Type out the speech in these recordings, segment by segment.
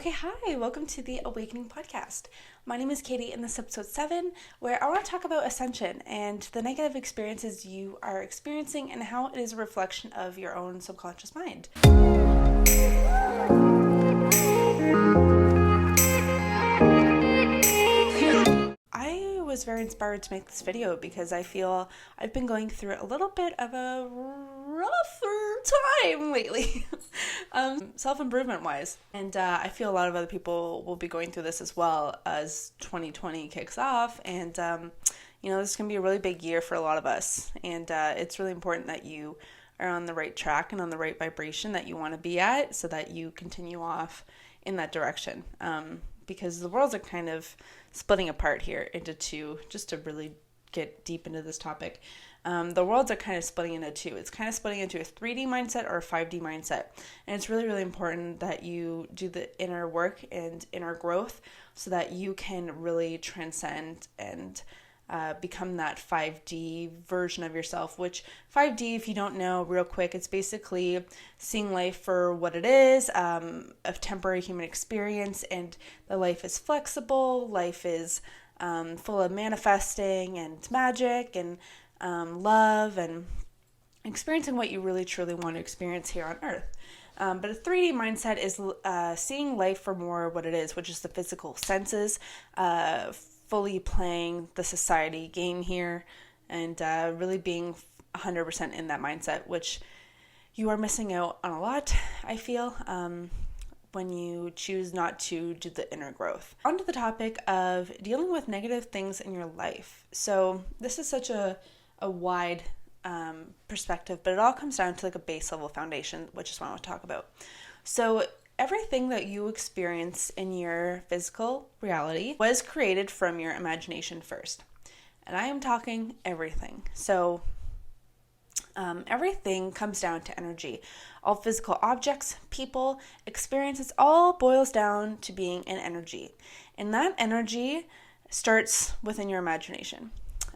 Okay, hi, welcome to the Awakening Podcast. My name is Katie, and this is episode 7, where I want to talk about Ascension and the negative experiences you are experiencing and how it is a reflection of your own subconscious mind. I was very inspired to make this video because I feel I've been going through a little bit of a rougher time lately, self-improvement wise. And I feel a lot of other people will be going through this as well as 2020 kicks off. And, this is going to be a really big year for a lot of us. And it's really important that you are on the right track and on the right vibration that you want to be at so that you continue off in that direction. Because the worlds are kind of splitting apart here into two, just to really get deep into this topic. The worlds are kind of splitting into two. It's kind of splitting into a 3D mindset or a 5D mindset. And it's really, really important that you do the inner work and inner growth so that you can really transcend and become that 5D version of yourself, which 5D, if you don't know, real quick, it's basically seeing life for what it is, a temporary human experience, and the life is flexible, life is full of manifesting and magic and love and experiencing what you really truly want to experience here on Earth. But a 3D mindset is seeing life for more what it is, which is the physical senses, fully playing the society game here, and really being 100% in that mindset, which you are missing out on a lot, I feel, when you choose not to do the inner growth. On to the topic of dealing with negative things in your life. So this is such a wide perspective, but it all comes down to like a base level foundation, which is what I want to talk about. So everything that you experience in your physical reality was created from your imagination first. And I am talking everything. So everything comes down to energy. All physical objects, people, experiences, all boils down to being an energy. And that energy starts within your imagination.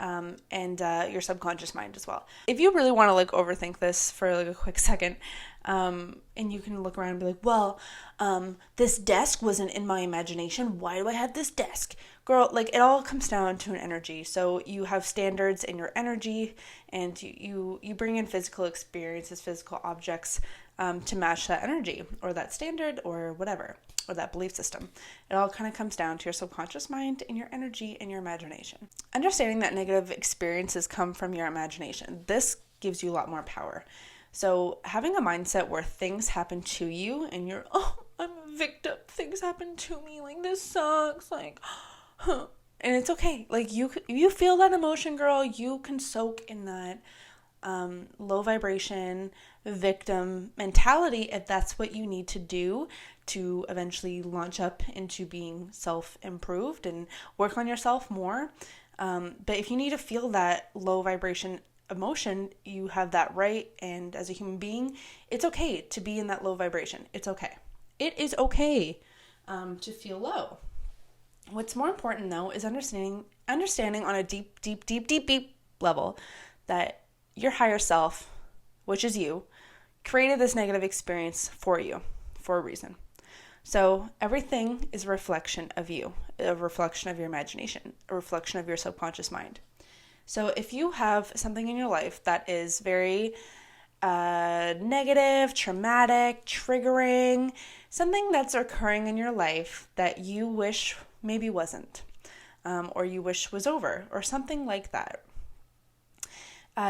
And your subconscious mind as well. If you really want to overthink this for a quick second, and you can look around and be like, well, this desk wasn't in my imagination. Why do I have this desk? Girl, it all comes down to an energy. So you have standards in your energy, and you bring in physical experiences, physical objects, to match that energy or that standard or whatever, or that belief system. It all kind of comes down to your subconscious mind and your energy and your imagination. Understanding that negative experiences come from your imagination. This gives you a lot more power. So having a mindset where things happen to you and you're, I'm a victim. Things happen to me. This sucks. And it's okay. You feel that emotion, girl. You can soak in that low vibration victim mentality if that's what you need to do to eventually launch up into being self-improved and work on yourself more. But if you need to feel that low vibration emotion, you have that right. And as a human being, it's okay to be in that low vibration. It's okay. It is okay to feel low. What's more important though is understanding on a deep level that your higher self, which is you, created this negative experience for you for a reason. So everything is a reflection of you, a reflection of your imagination, a reflection of your subconscious mind. So if you have something in your life that is very negative, traumatic, triggering, something that's occurring in your life that you wish maybe wasn't, or you wish was over, or something like that,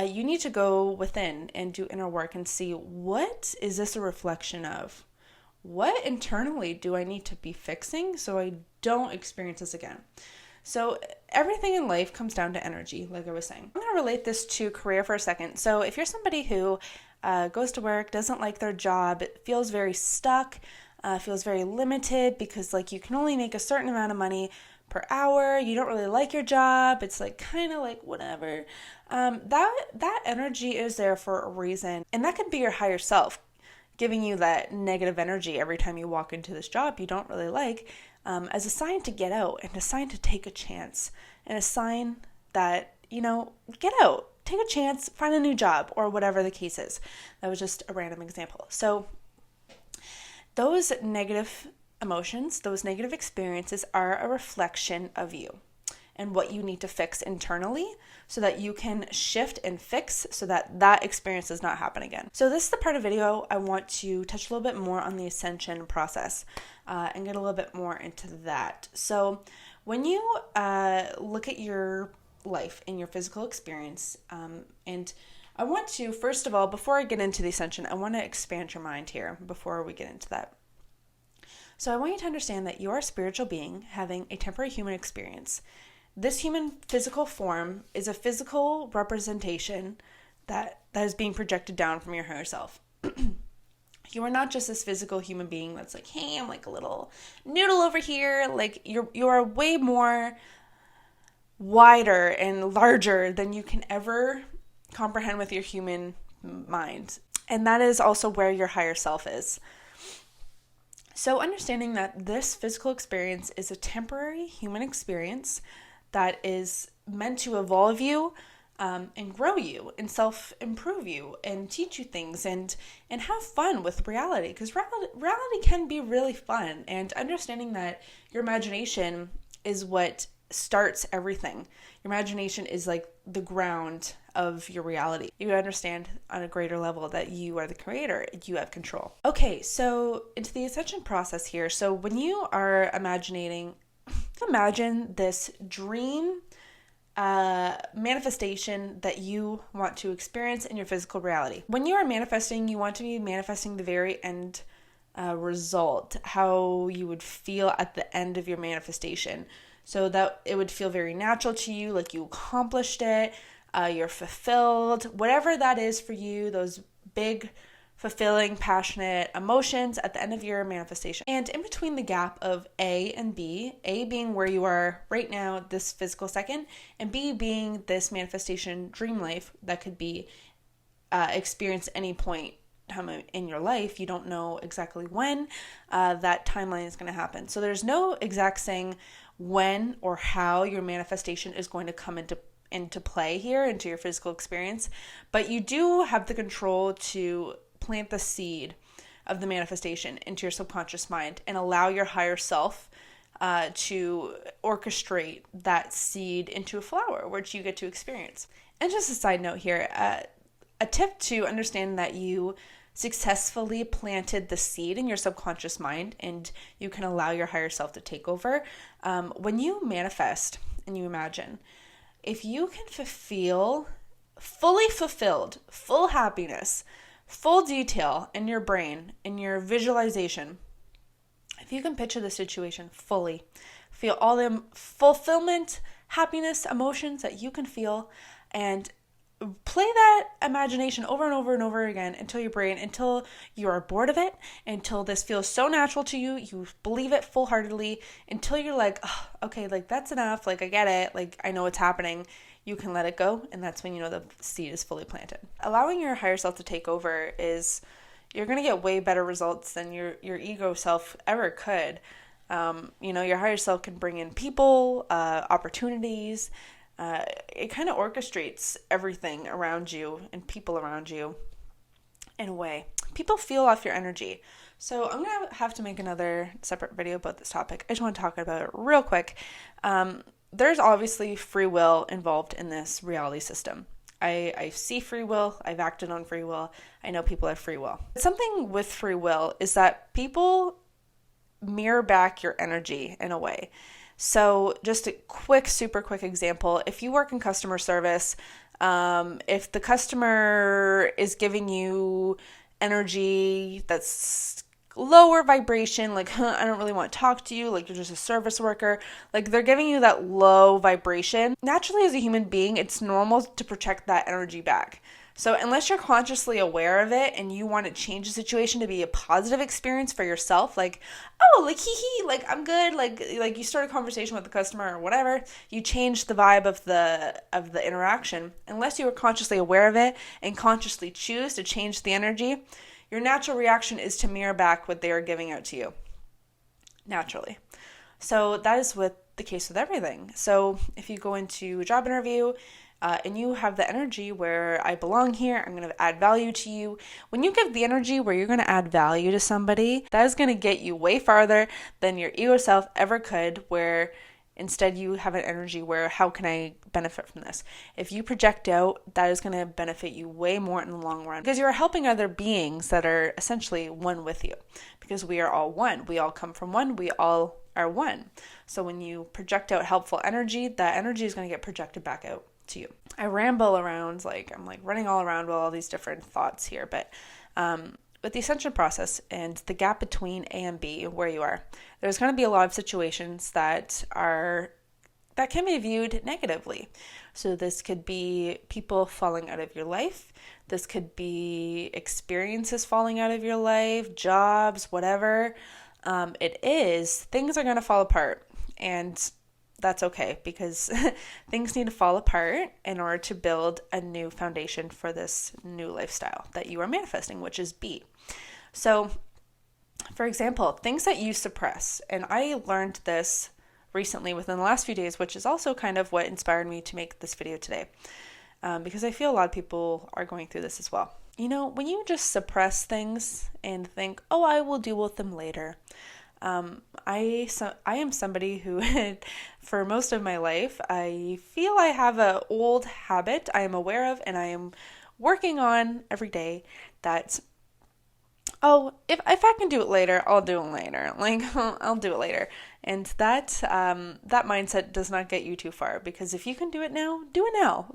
you need to go within and do inner work and see, what is this a reflection of? What internally do I need to be fixing so I don't experience this again? So everything in life comes down to energy, like I was saying. I'm going to relate this to career for a second. So if you're somebody who goes to work, doesn't like their job, it feels very stuck, feels very limited because you can only make a certain amount of money per hour, you don't really like your job, it's kind of whatever. That energy is there for a reason. And that could be your higher self giving you that negative energy every time you walk into this job you don't really like, as a sign to get out and a sign to take a chance and a sign that, get out, take a chance, find a new job or whatever the case is. That was just a random example. So those negative emotions, those negative experiences are a reflection of you and what you need to fix internally so that you can shift and fix so that that experience does not happen again. So this is the part of the video I want to touch a little bit more on the Ascension process and get a little bit more into that. So when you look at your life and your physical experience, and I want to, first of all, before I get into the Ascension, I want to expand your mind here before we get into that. So I want you to understand that you're a spiritual being having a temporary human experience. This human physical form is a physical representation that is being projected down from your higher self. You are not just this physical human being that's like, hey, I'm like a little noodle over here. Like you are way more wider and larger than you can ever comprehend with your human mind. And that is also where your higher self is. So understanding that this physical experience is a temporary human experience that is meant to evolve you and grow you and self-improve you and teach you things and have fun with reality, because reality can be really fun. And understanding that your imagination is what starts everything. Your imagination is like the ground of your reality. You understand on a greater level that you are the creator, you have control. Okay, so into the Ascension process here. So when you are imagine this dream manifestation that you want to experience in your physical reality. When you are manifesting, you want to be manifesting the very end result, how you would feel at the end of your manifestation. So that it would feel very natural to you, like you accomplished it, you're fulfilled, whatever that is for you, those big, fulfilling, passionate emotions at the end of your manifestation. And in between the gap of A and B, A being where you are right now, this physical second, and B being this manifestation dream life that could be experienced at any point in your life. You don't know exactly when that timeline is going to happen. So there's no exact saying when or how your manifestation is going to come into play here, into your physical experience, but you do have the control to plant the seed of the manifestation into your subconscious mind and allow your higher self to orchestrate that seed into a flower, which you get to experience. And just a side note here, a tip to understand that you successfully planted the seed in your subconscious mind and you can allow your higher self to take over. When you manifest and you imagine, if you can feel fully fulfilled, full happiness, full detail in your brain, in your visualization, if you can picture the situation fully, feel all the fulfillment, happiness, emotions that you can feel, and play that imagination over and over and over again until you are bored of it, until this feels so natural to you, you believe it full-heartedly, until you're like, oh, okay, like that's enough, like I get it, like I know what's happening. You can let it go, and that's when you know the seed is fully planted. Allowing your higher self to take over is, you're going to get way better results than your ego self ever could. Your higher self can bring in people, opportunities. It kind of orchestrates everything around you and people around you in a way. People feel off your energy. So I'm going to have to make another separate video about this topic. I just want to talk about it real quick. There's obviously free will involved in this reality system. I see free will. I've acted on free will. I know people have free will. Something with free will is that people mirror back your energy in a way. So just a super quick example. If you work in customer service, if the customer is giving you energy that's lower vibration, like, I don't really want to talk to you, like you're just a service worker, like they're giving you that low vibration. Naturally, as a human being, it's normal to project that energy back. So unless you're consciously aware of it and you want to change the situation to be a positive experience for yourself, like, oh, like like I'm good, like you start a conversation with the customer or whatever, you change the vibe of the interaction. Unless you are consciously aware of it and consciously choose to change the energy, your natural reaction is to mirror back what they are giving out to you, naturally. So that is the case with everything. So if you go into a job interview, and you have the energy where I belong here, I'm going to add value to you. When you give the energy where you're going to add value to somebody, that is going to get you way farther than your ego self ever could, where instead you have an energy where, how can I benefit from this? If you project out, that is going to benefit you way more in the long run, because you're helping other beings that are essentially one with you, because we are all one. We all come from one. We all are one. So when you project out helpful energy, that energy is going to get projected back out to you. I ramble around, I'm running all around with all these different thoughts here, but with the Ascension process and the gap between A and B, where you are, there's going to be a lot of situations that can be viewed negatively. So this could be people falling out of your life. This could be experiences falling out of your life, jobs, whatever things are going to fall apart. And that's okay, because things need to fall apart in order to build a new foundation for this new lifestyle that you are manifesting, which is B. So, for example, things that you suppress, and I learned this recently within the last few days, which is also kind of what inspired me to make this video today, because I feel a lot of people are going through this as well. You know, when you just suppress things and think, oh, I will deal with them later. I am somebody who, for most of my life, I feel I have an old habit I am aware of, and I am working on every day that, if I can do it later, I'll do it later. I'll do it later. And that mindset does not get you too far, because if you can do it now, do it now.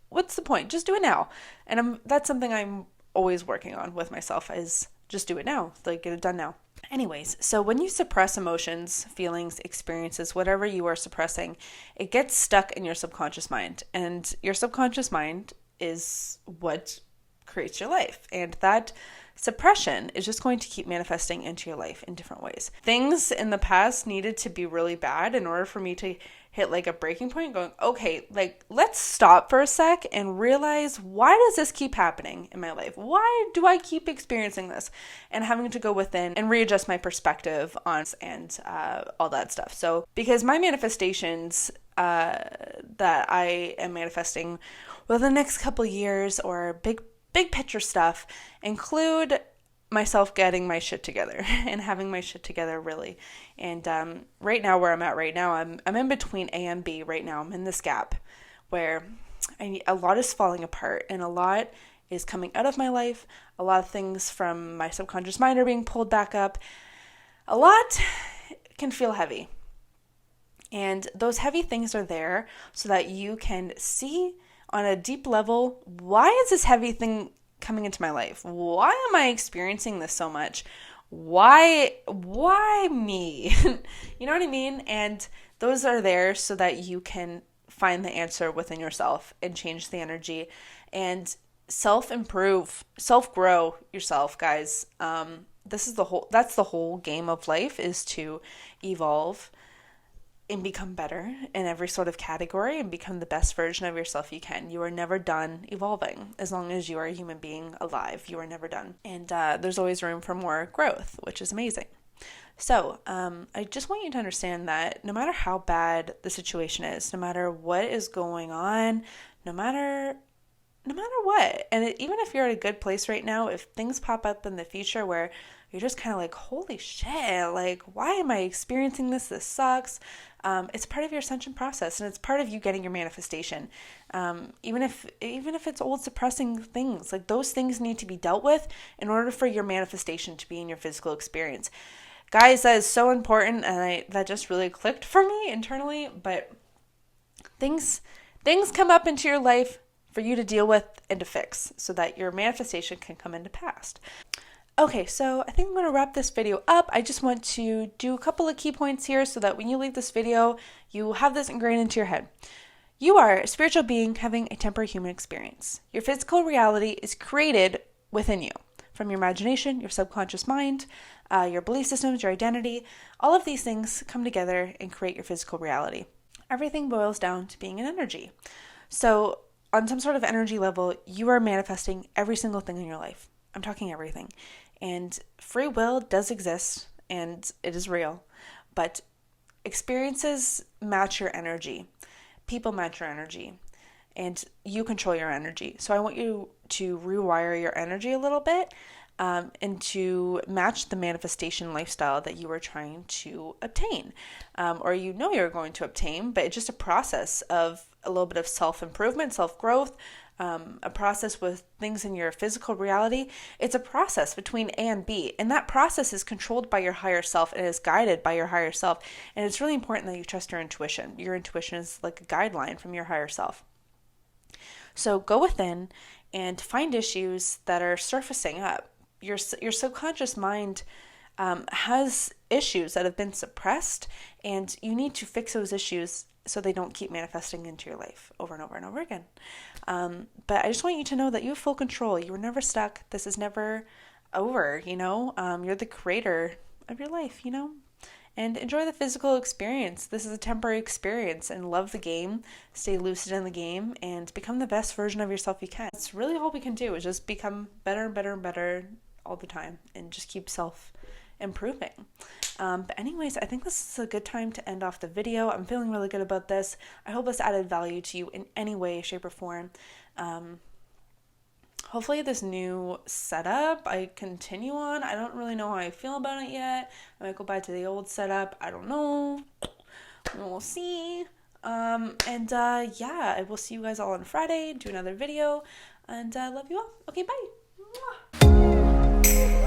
What's the point? Just do it now. And that's something I'm always working on with myself, is just do it now. Get it done now. Anyways, so when you suppress emotions, feelings, experiences, whatever you are suppressing, it gets stuck in your subconscious mind. And your subconscious mind is what creates your life. And that suppression is just going to keep manifesting into your life in different ways. Things in the past needed to be really bad in order for me to hit a breaking point, going, okay, let's stop for a sec and realize, why does this keep happening in my life? Why do I keep experiencing this? And having to go within and readjust my perspective on and all that stuff. So because my manifestations that I am manifesting within the next couple years, or big picture stuff, include myself getting my shit together and having my shit together, really. And right now, where I'm at right now, I'm in between A and B right now. I'm in this gap where a lot is falling apart, and a lot is coming out of my life. A lot of things from my subconscious mind are being pulled back up. A lot can feel heavy. And those heavy things are there so that you can see on a deep level, why is this heavy thing coming into my life? Why am I experiencing this so much? Why me? You know what I mean? And those are there so that you can find the answer within yourself and change the energy and self-improve, self-grow yourself, guys. That's the whole game of life, is to evolve and become better in every sort of category and become the best version of yourself you can. You are never done evolving. As long as you are a human being alive, you are never done. And there's always room for more growth, which is amazing. So I just want you to understand that no matter how bad the situation is, no matter what is going on, no matter what, and even if you're at a good place right now, if things pop up in the future where you're just kind of holy shit, why am I experiencing this? This sucks. It's part of your ascension process, and it's part of you getting your manifestation. Even if it's old suppressing things, those things need to be dealt with in order for your manifestation to be in your physical experience. Guys, that is so important, and that just really clicked for me internally. But things come up into your life for you to deal with and to fix, so that your manifestation can come into past. Okay, so I think I'm going to wrap this video up. I just want to do a couple of key points here so that when you leave this video, you have this ingrained into your head. You are a spiritual being having a temporary human experience. Your physical reality is created within you from your imagination, your subconscious mind, your belief systems, your identity. All of these things come together and create your physical reality. Everything boils down to being an energy. So on some sort of energy level, you are manifesting every single thing in your life. I'm talking everything. And free will does exist, and it is real, but experiences match your energy. People match your energy. and you control your energy. So I want you to rewire your energy a little bit, and to match the manifestation lifestyle that you are trying to obtain, or you're going to obtain, but it's just a process of a little bit of self-improvement, self-growth, a process with things in your physical reality. It's a process between A and B, and that process is controlled by your higher self and is guided by your higher self. And it's really important that you trust your intuition. Your intuition is like a guideline from your higher self. So go within and find issues that are surfacing up. Your subconscious mind has issues that have been suppressed, and you need to fix those issues so they don't keep manifesting into your life over and over and over again. But I just want you to know that you have full control. You were never stuck. This is never over, You're the creator of your life, And enjoy the physical experience. This is a temporary experience, and love the game, stay lucid in the game, and become the best version of yourself you can. It's really all we can do is just become better and better and better all the time, and just keep self-improving. But anyways, I think this is a good time to end off the video. I'm feeling really good about this. I hope this added value to you in any way, shape, or form. Hopefully this new setup I continue on. I don't really know how I feel about it yet. I might go back to the old setup. I don't know. We'll see. I will see you guys all on Friday. Do another video. And love you all. Okay, bye. Mwah.